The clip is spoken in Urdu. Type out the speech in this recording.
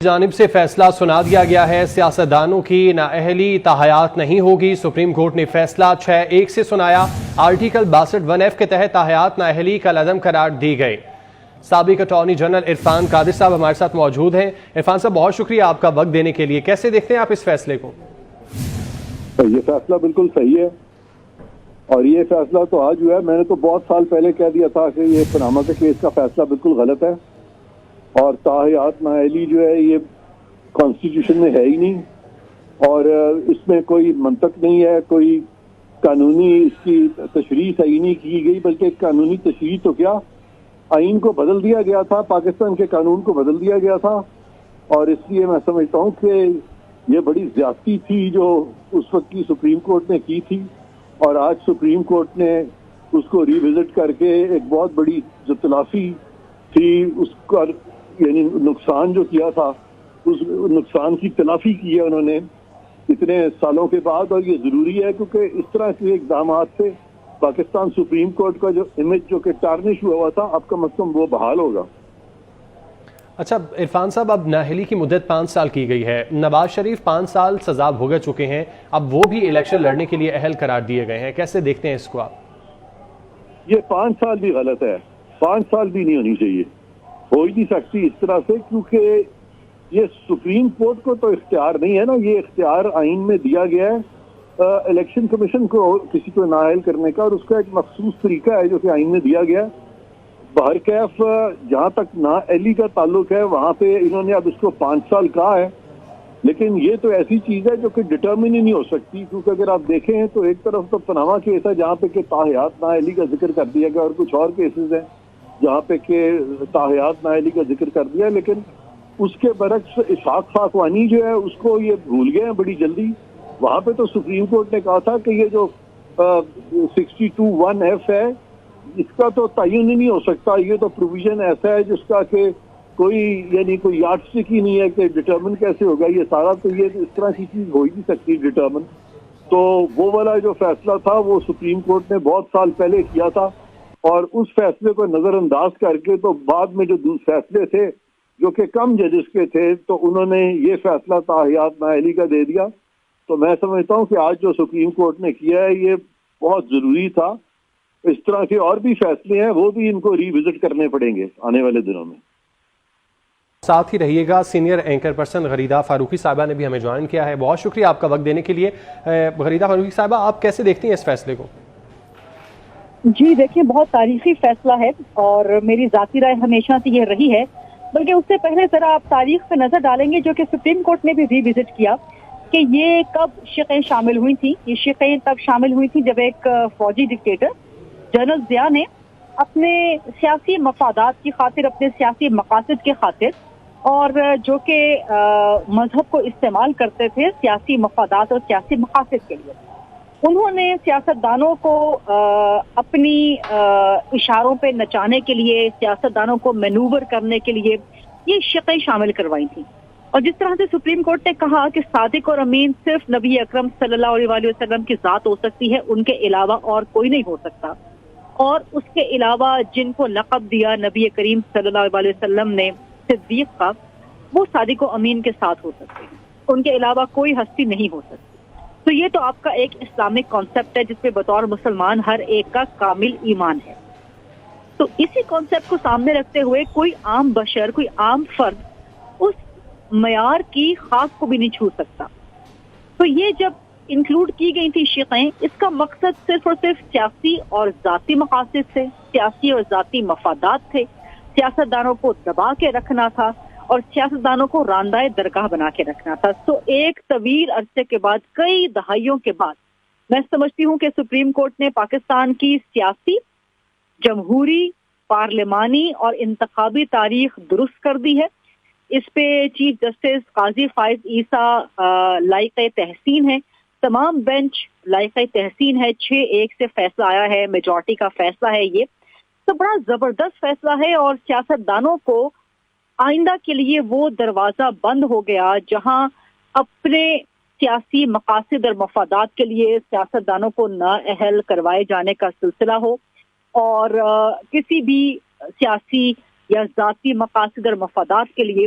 جانب سے فیصلہ سنا دیا گیا ہے، سیاستدانوں کی نااہلی تاحیات نہیں ہوگی۔ سپریم کورٹ نے فیصلہ 6-1 سے سنایا۔ آرٹیکل 62(1)(f) کے تحت تاحیات نااہلی کا عدم قرار دی گئی۔ سابق اٹارنی جنرل عرفان قادر صاحب ہمارے ساتھ موجود ہیں۔ عرفان صاحب، بہت شکریہ آپ کا وقت دینے کے لیے۔ کیسے دیکھتے ہیں آپ اس فیصلے کو؟ یہ فیصلہ بالکل صحیح ہے، اور یہ فیصلہ تو آج ہوا ہے۔ میں نے تو بہت سال پہلے کہہ دیا تھا کہ یہ پاناما کے کیس کا فیصلہ بالکل غلط ہے، اور تاحیات نااہلی جو ہے یہ کانسٹیٹیوشن میں ہے ہی نہیں، اور اس میں کوئی منطق نہیں ہے، کوئی قانونی اس کی تشریح صحیح نہیں کی گئی، بلکہ قانونی تشریح تو کیا، آئین کو بدل دیا گیا تھا، پاکستان کے قانون کو بدل دیا گیا تھا، اور اس لیے میں سمجھتا ہوں کہ یہ بڑی زیادتی تھی جو اس وقت کی سپریم کورٹ نے کی تھی، اور آج سپریم کورٹ نے اس کو ری وزٹ کر کے ایک بہت بڑی جو تلافی تھی اس کا، یعنی نقصان جو کیا تھا، اس نقصان کی تلافی کی ہے انہوں نے اتنے سالوں کے بعد، اور یہ ضروری ہے کیونکہ اس طرح کے اقدامات سے پاکستان سپریم کورٹ کا جو امیج جو کہ ٹارنش ہوا تھا، اب کم از کم وہ بحال ہوگا۔ اچھا عرفان صاحب، اب نااہلی کی مدت 5 سال کی گئی ہے۔ نواز شریف 5 سال سزا بھوگ چکے ہیں، اب وہ بھی الیکشن لڑنے کے لیے اہل قرار دیے گئے ہیں، کیسے دیکھتے ہیں اس کو آپ؟ یہ 5 سال بھی غلط ہے، 5 سال بھی نہیں ہونی چاہیے، ہو ہی نہیں سکتی اس طرح سے، کیونکہ یہ سپریم کورٹ کو تو اختیار نہیں ہے نا، یہ اختیار آئین میں دیا گیا ہے الیکشن کمیشن کو کسی کو نااہل کرنے کا، اور اس کا ایک مخصوص طریقہ ہے جو کہ آئین میں دیا گیا ہے۔ بہرکیف جہاں تک نااہلی کا تعلق ہے وہاں پہ انہوں نے اب اس کو 5 سال کہا ہے، لیکن یہ تو ایسی چیز ہے جو کہ ڈٹرمن ہی نہیں ہو سکتی، کیونکہ اگر آپ دیکھیں تو ایک طرف تو پاناما کیس ہے جہاں پہ کہ تاحیات نااہلی کا ذکر کر دیا گیا، اور کچھ اور کیسز ہیں جہاں پہ کہ تاحیات نااہلی کا ذکر کر دیا، لیکن اس کے برعکس اسحاق خاقوانی جو ہے اس کو یہ بھول گئے ہیں بڑی جلدی۔ وہاں پہ تو سپریم کورٹ نے کہا تھا کہ یہ جو 62(1)(f) ہے اس کا تو تعین ہی نہیں ہو سکتا، یہ تو پروویژن ایسا ہے جس کا کہ کوئی یعنی کوئی یارڈ اسٹک ہی نہیں ہے کہ ڈٹرمن کیسے ہوگا یہ سارا، تو یہ اس طرح کی چیز ہو ہی نہیں سکتی ڈٹرمن۔ تو وہ والا جو فیصلہ تھا وہ سپریم کورٹ نے بہت سال پہلے کیا تھا، اور اس فیصلے کو نظر انداز کر کے تو بعد میں جو فیصلے تھے جو کہ کم ججز کے تھے تو انہوں نے یہ فیصلہ تاحیات نااہلی کا دے دیا۔ تو میں سمجھتا ہوں کہ آج جو سپریم کورٹ نے کیا ہے یہ بہت ضروری تھا۔ اس طرح کے اور بھی فیصلے ہیں وہ بھی ان کو ری وزٹ کرنے پڑیں گے آنے والے دنوں میں۔ ساتھ ہی رہیے گا، senior anchor person Gharida Farooqi صاحبہ نے بھی ہمیں جوائن کیا ہے۔ بہت شکریہ آپ کا وقت دینے کے لیے۔ غریدہ فاروقی صاحبہ، آپ کیسے دیکھتی ہیں اس فیصلے کو؟ جی دیکھیں، بہت تاریخی فیصلہ ہے، اور میری ذاتی رائے ہمیشہ سے یہ رہی ہے، بلکہ اس سے پہلے ذرا آپ تاریخ پہ نظر ڈالیں گے جو کہ سپریم کورٹ نے بھی ری وزٹ کیا کہ یہ کب شقیں شامل ہوئی تھیں۔ یہ شقیں تب شامل ہوئی تھیں جب ایک فوجی ڈکٹیٹر جنرل ضیاء نے اپنے سیاسی مفادات کی خاطر، اپنے سیاسی مقاصد کے خاطر، اور جو کہ مذہب کو استعمال کرتے تھے سیاسی مفادات اور سیاسی مقاصد کے لیے، انہوں نے سیاستدانوں کو اپنی اشاروں پہ نچانے کے لیے، سیاستدانوں کو مینوور کرنے کے لیے یہ شقیں شامل کروائی تھیں۔ اور جس طرح سے سپریم کورٹ نے کہا کہ صادق اور امین صرف نبی اکرم صلی اللہ علیہ وسلم کی ذات ہو سکتی ہے، ان کے علاوہ اور کوئی نہیں ہو سکتا، اور اس کے علاوہ جن کو لقب دیا نبی کریم صلی اللہ علیہ وسلم نے صدیق کا، وہ صادق و امین کے ساتھ ہو سکتے ہیں، ان کے علاوہ کوئی ہستی نہیں ہو سکتی۔ تو یہ تو آپ کا ایک اسلامک کانسیپٹ ہے جس پہ بطور مسلمان ہر ایک کا کامل ایمان ہے۔ تو اسی کانسیپٹ کو سامنے رکھتے ہوئے کوئی عام بشر، کوئی عام فرد اس معیار کی خاک کو بھی نہیں چھو سکتا۔ تو یہ جب انکلوڈ کی گئی تھی شقیں، اس کا مقصد صرف اور صرف سیاسی اور ذاتی مقاصد تھے، سیاسی اور ذاتی مفادات تھے، سیاستدانوں کو دبا کے رکھنا تھا اور سیاستدانوں کو راندہ درگاہ بنا کے رکھنا تھا۔ تو ایک طویل عرصے کے بعد، کئی دہائیوں کے بعد، میں سمجھتی ہوں کہ سپریم کورٹ نے پاکستان کی سیاسی، جمہوری، پارلیمانی اور انتخابی تاریخ درست کر دی ہے۔ اس پہ چیف جسٹس قاضی فائز عیسیٰ لائق تحسین ہے، تمام بینچ لائق تحسین ہے، 6-1 سے فیصلہ آیا ہے، میجورٹی کا فیصلہ ہے۔ یہ تو بڑا زبردست فیصلہ ہے، اور سیاستدانوں کو آئندہ کے لیے وہ دروازہ بند ہو گیا جہاں اپنے سیاسی مقاصد اور مفادات کے لیے سیاستدانوں کو نااہل کروائے جانے کا سلسلہ ہو، اور کسی بھی سیاسی یا ذاتی مقاصد اور مفادات کے لیے